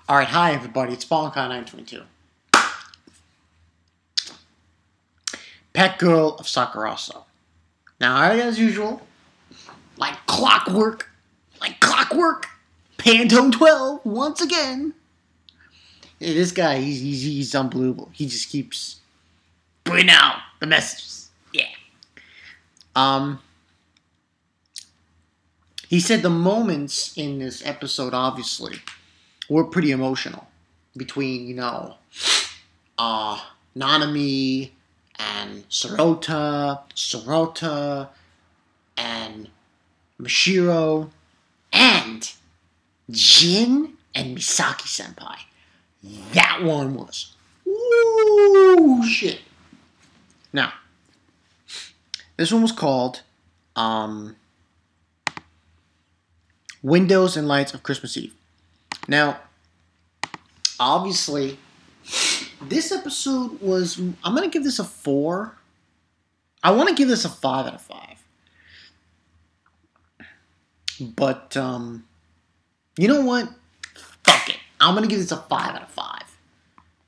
Alright, hi everybody, it's Balkan922. Pet Girl of Sakurasou. Now, as usual, like clockwork, Pantone 12, once again. Hey, this guy, he's unbelievable. He just keeps putting out the messages. Yeah. He said the moments in this episode, obviously, were pretty emotional. Between, nanami and Sorata, and mashiro, and Jin and Misaki Senpai. That one was, ooh, shit. Now, this one was called, Windows and Lights of Christmas Eve. Now, obviously, this episode was, I'm going to give this a 4. I want to give this a 5 out of 5. But, you know what? Fuck it. I'm going to give this a 5 out of 5.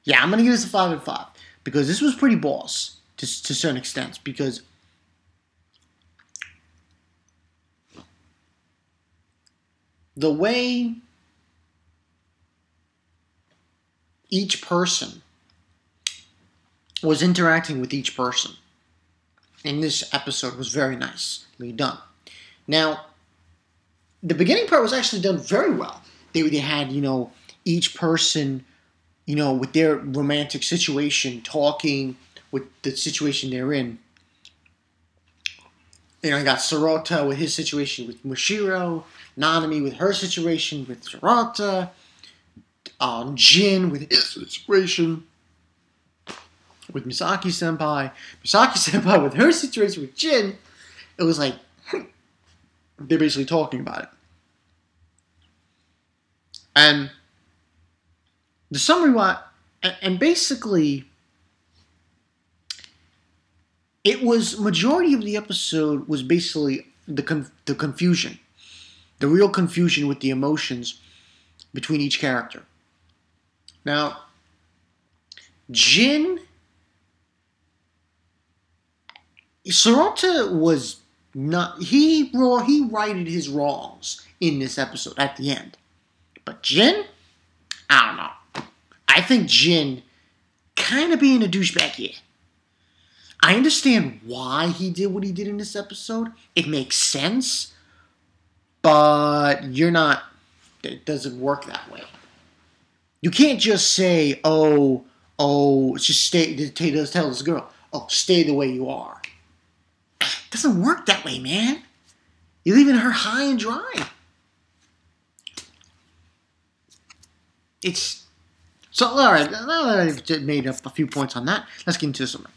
Yeah, I'm going to give this a 5 out of 5. Because this was pretty boss, to certain extents. Because the way each person was interacting with each person in this episode was very nicely done. Now, the beginning part was actually done very well. They had, each person, with their romantic situation, talking with the situation they're in. I got Sorata with his situation with mashiro, Nanami with her situation with Sorata, Jin with his situation with Misaki Senpai with her situation with Jin. It was like, they're basically talking about it. And the summary and basically, it was, majority of the episode was basically the confusion. The real confusion with the emotions between each character. Now, Jin, Sorata was not, he righted his wrongs in this episode at the end. But Jin, I don't know. I think Jin kind of being a douchebag here. I understand why he did what he did in this episode. It makes sense. But it doesn't work that way. You can't just say, just tell this girl, stay the way you are. It doesn't work that way, man. You're leaving her high and dry. Alright, now that I've made up a few points on that, let's get into the summary.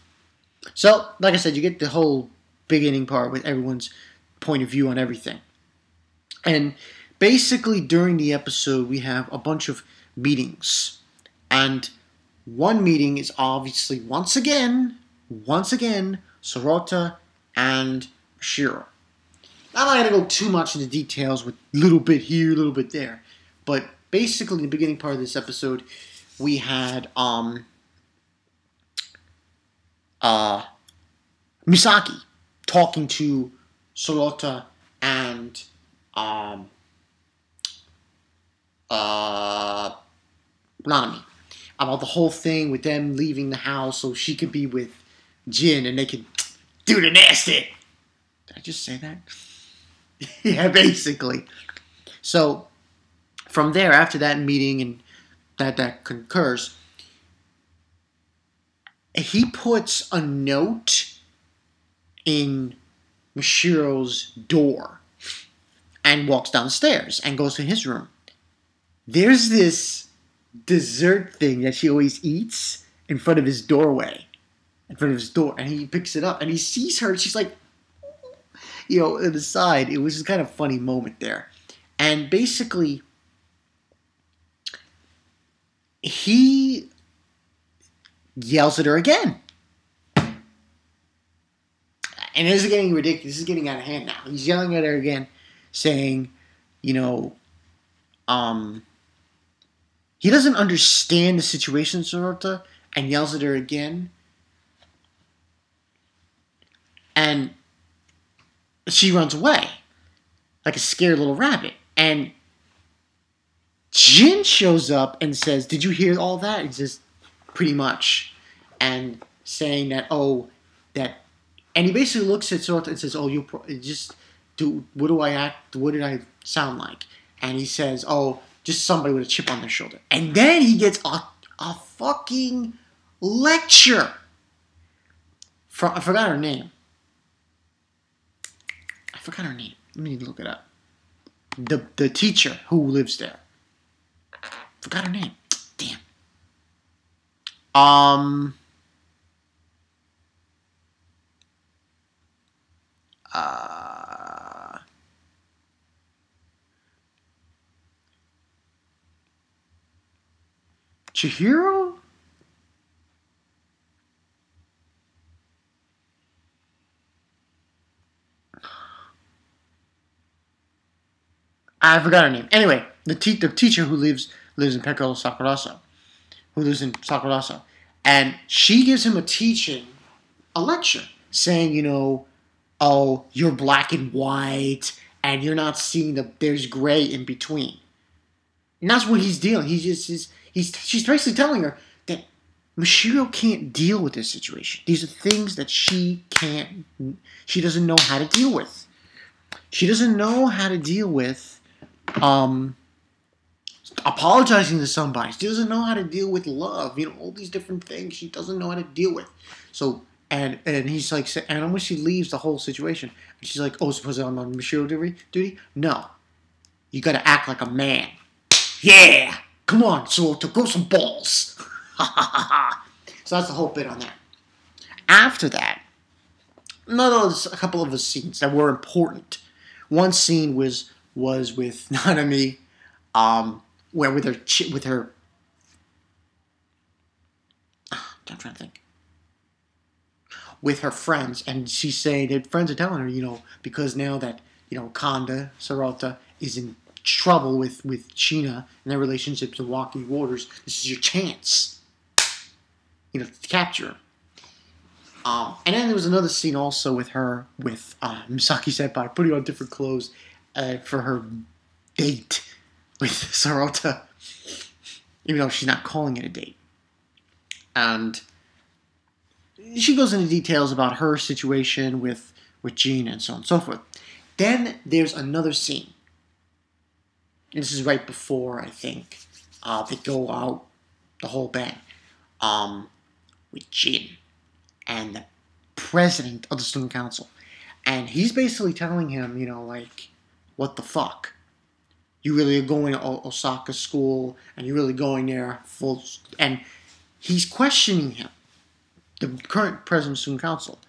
So, like I said, you get the whole beginning part with everyone's point of view on everything. And basically, during the episode, we have a bunch of meetings. And one meeting is obviously, once again, Sorata and mashiro. I'm not going to go too much into details with a little bit here, a little bit there. But basically, in the beginning part of this episode, we had Misaki talking to Sorata and Nanami about the whole thing with them leaving the house so she could be with Jin and they could do the nasty. Did I just say that? Yeah, basically. So, from there, after that meeting and that concurs, he puts a note in Mashiro's door and walks downstairs and goes to his room. There's this dessert thing that she always eats in front of his doorway, and he picks it up and he sees her. She's like, at the side. It was just kind of funny moment there, and basically, he yells at her again. And this is getting ridiculous. This is getting out of hand now. He's yelling at her again, saying, he he doesn't understand the situation, Sorata, and yells at her again. And she runs away like a scared little rabbit. And Jin shows up and says, "Did you hear all that?" He says, "Pretty much." And saying that, and he basically looks at Sorata and says, "Oh, you just do. What do I act? What did I sound like?" And he says, "Oh, just somebody with a chip on their shoulder." And then he gets a fucking lecture from, I forgot her name. Let me look it up. The teacher who lives there. Forgot her name. Damn. Chihiro? I forgot her name. Anyway, the teacher who lives in Pekko Sakurasou, and she gives him a lecture, saying, "Oh, you're black and white, and you're not seeing there's gray in between." And that's what he's dealing. She's basically telling her that Mashiro can't deal with this situation. These are things that she doesn't know how to deal with. She doesn't know how to deal with apologizing to somebody. She doesn't know how to deal with love. All these different things she doesn't know how to deal with. So, and he's like, and when she leaves the whole situation, she's like, "Oh, suppose I'm on Mashiro duty? No. You gotta act like a man. Yeah! Come on, so to go some balls." So that's the whole bit on that. After that, a couple of the scenes that were important. One scene was with Nanami, where with her. I'm trying to think. With her friends, and she's saying that friends are telling her, because now that Kanda Sorata is in trouble with Sheena and their relationships in walking waters, this is your chance, to capture her. And then there was another scene also with her with Misaki Senpai putting on different clothes for her date with Sorata, even though she's not calling it a date. And she goes into details about her situation with Jean and so on and so forth. Then there's another scene. And this is right before, I think, they go out, the whole band, with Jin and the president of the student council. And he's basically telling him, what the fuck? You really are going to Osaka school, and you're really going there full... And he's questioning him, the current president of the student council,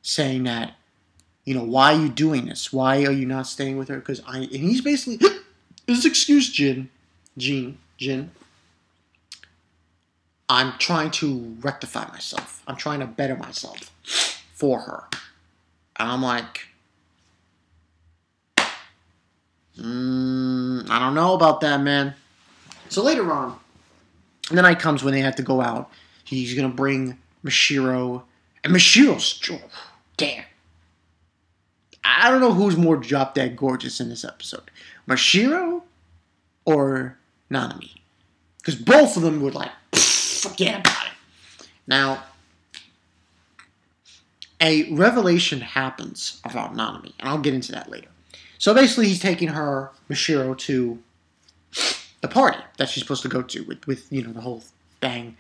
saying that, why are you doing this? Why are you not staying with her? And he's basically... Excuse Jin. I'm trying to rectify myself. I'm trying to better myself for her. And I'm like, I don't know about that, man. So later on, the night comes when they have to go out. He's going to bring Mashiro. And Mashiro's, damn. I don't know who's more drop dead gorgeous in this episode. Mashiro or Nanami. Because both of them would forget about it. Now, a revelation happens about Nanami, and I'll get into that later. So basically, he's taking Mashiro, to the party that she's supposed to go to with the whole bang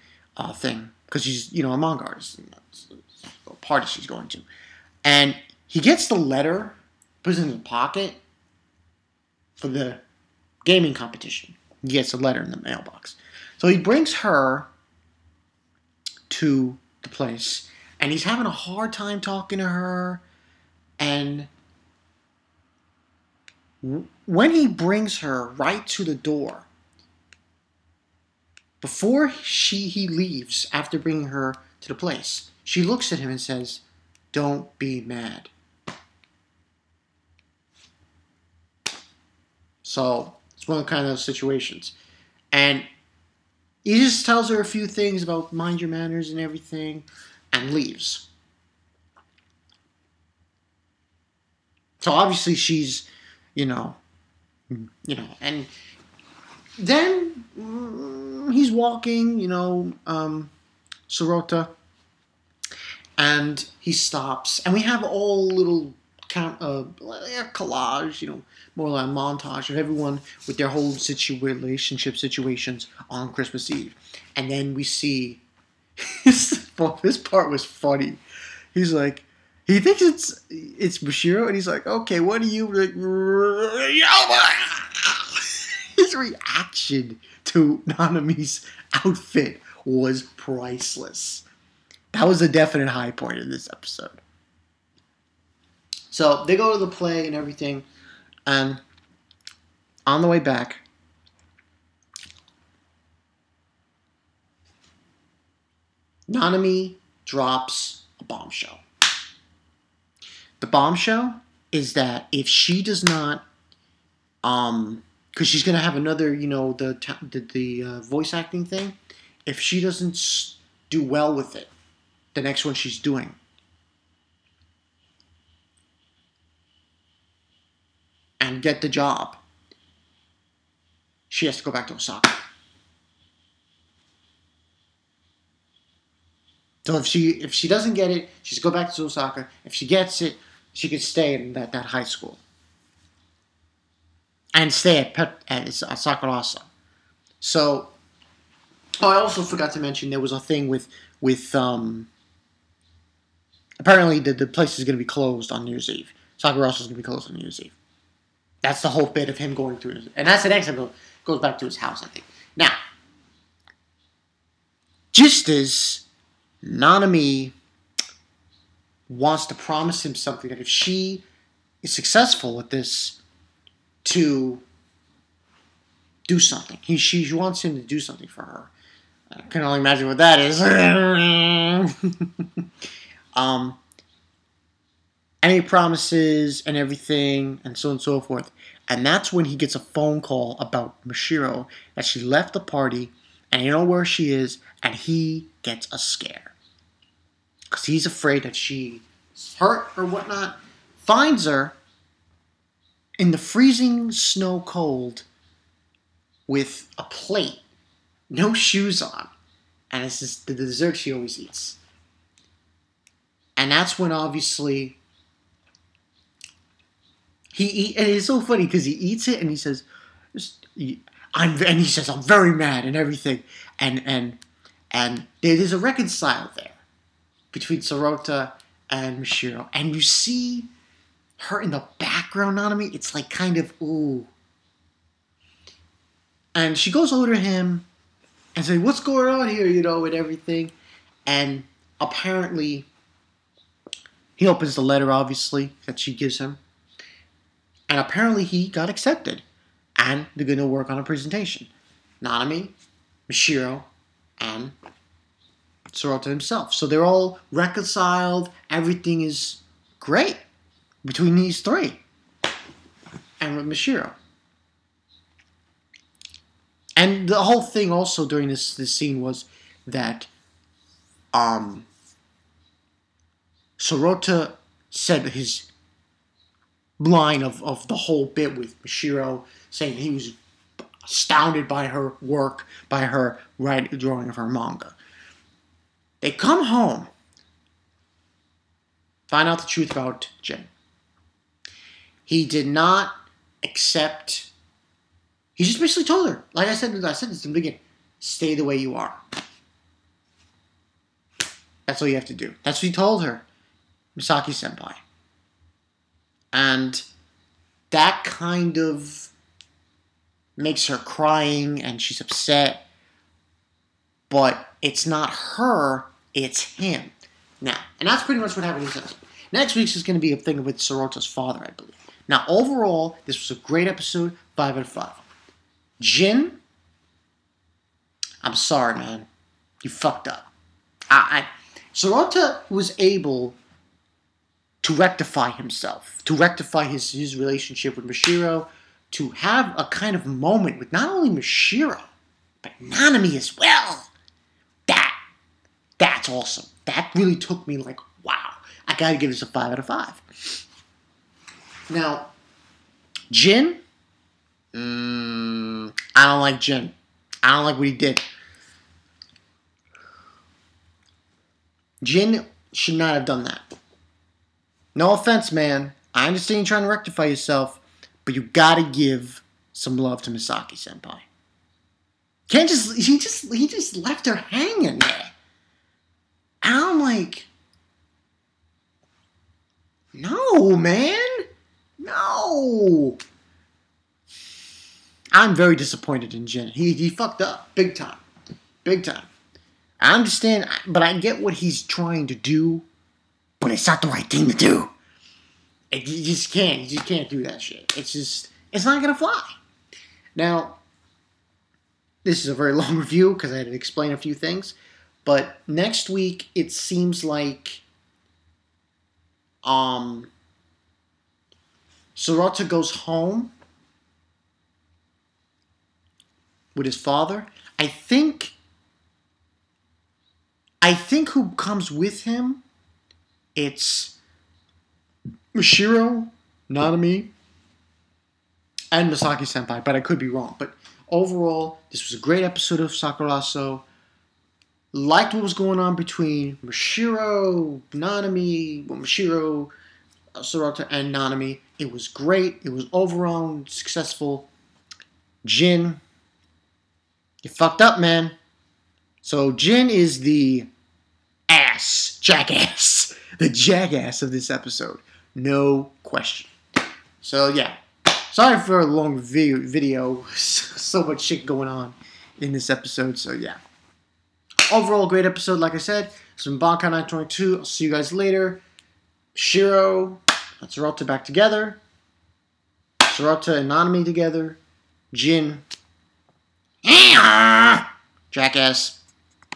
thing, because she's a manga artist. It's a party she's going to, and he gets the letter, puts it in his pocket for the gaming competition. He gets a letter in the mailbox, so he brings her to the place. And he's having a hard time talking to her. And when he brings her right to the door, before he leaves, after bringing her to the place, she looks at him and says, "Don't be mad." So it's one of the kind of those situations. And he just tells her a few things about mind your manners and everything, and leaves. So obviously she's, you know, and then he's walking, Sorata, and he stops, and we have all little collage, more like a montage of everyone with their whole relationship situations on Christmas Eve, and then we see this part was funny. He's like, he thinks it's Mashiro, and he's like, okay, what do you like? His reaction to Nanami's outfit was priceless. That was a definite high point in this episode. So they go to the play and everything, and on the way back, Nanami drops a bombshell. The bombshell is that if she does not, because she's gonna have another, the voice acting thing. If she doesn't do well with it, the next one she's doing, and get the job, she has to go back to Osaka. So if she doesn't get it, she's go back to Osaka. If she gets it, she could stay in that high school and stay at Sakurasou. So, I also forgot to mention there was a thing with apparently the place is going to be closed on New Year's Eve. Sakurasou is going to be closed on New Year's Eve. That's the whole bit of him going through it, and that's the next episode. Goes back to his house, I think. Now, just as Nanami wants to promise him something, that if she is successful with this, to do something. She wants him to do something for her. I can only imagine what that is. And he promises and everything, and so on and so forth. And that's when he gets a phone call about Mashiro, that she left the party, and you know where she is, and he gets a scare. Because he's afraid that she's hurt or whatnot. Finds her in the freezing snow cold with a plate, no shoes on. And it's just the dessert she always eats. And that's when obviously and it's so funny because he eats it and he says, I'm very mad and everything. And there's a reconcile there between Sorata and Mashiro. And you see her in the background, Nanami. It's like kind of, ooh. And she goes over to him and says, what's going on here, and everything. And apparently, he opens the letter, obviously, that she gives him. And apparently he got accepted. And they're going to work on a presentation. Nanami, Mashiro, and Sorata himself. So they're all reconciled. Everything is great between these three. And with Mashiro. And the whole thing also during this scene was that Sorata said his line of the whole bit with Mashiro, saying he was astounded by her work, by her drawing of her manga. They come home, find out the truth about Jin. He did not accept. He just basically told her, like I said this in the beginning, stay the way you are. That's all you have to do. That's what he told her, Misaki-senpai. And that kind of makes her crying and she's upset. But it's not her, it's him. Now, and that's pretty much what happened in this episode. Next week's is going to be a thing with Sorata's father, I believe. Now, overall, this was a great episode, 5 out of 5. Jin, I'm sorry, man. You fucked up. Sorata was able to rectify himself, to rectify his relationship with Mashiro, to have a kind of moment with not only Mashiro, but Nanami as well. That's awesome. That really took me like, wow. I gotta give this a 5 out of 5. Now, Jin. I don't like Jin. I don't like what he did. Jin should not have done that. No offense, man. I understand you're trying to rectify yourself, but you gotta give some love to Misaki senpai. Can't just he just left her hanging there. And I'm like, no, man. No. I'm very disappointed in Jin. He fucked up. Big time. Big time. I understand, but I get what he's trying to do, but it's not the right thing to do. You just can't do that shit. It's not gonna fly. Now, this is a very long review because I had to explain a few things. But next week, it seems like Sorata goes home with his father. I think who comes with him, it's Mashiro, Nanami, and Misaki senpai, but I could be wrong. But overall, this was a great episode of Sakurasou. Liked what was going on between Mashiro, Sorata, and Nanami. It was great. It was overall successful. Jin, you fucked up, man. So Jin is the jackass. The jackass of this episode. No question. So yeah. Sorry for a long video. So much shit going on in this episode. So yeah. Overall, great episode, like I said. It's been Bankai 922. I'll see you guys later. Shiro and Sorata back together. Sorata and Nanami together. Jin. Jackass.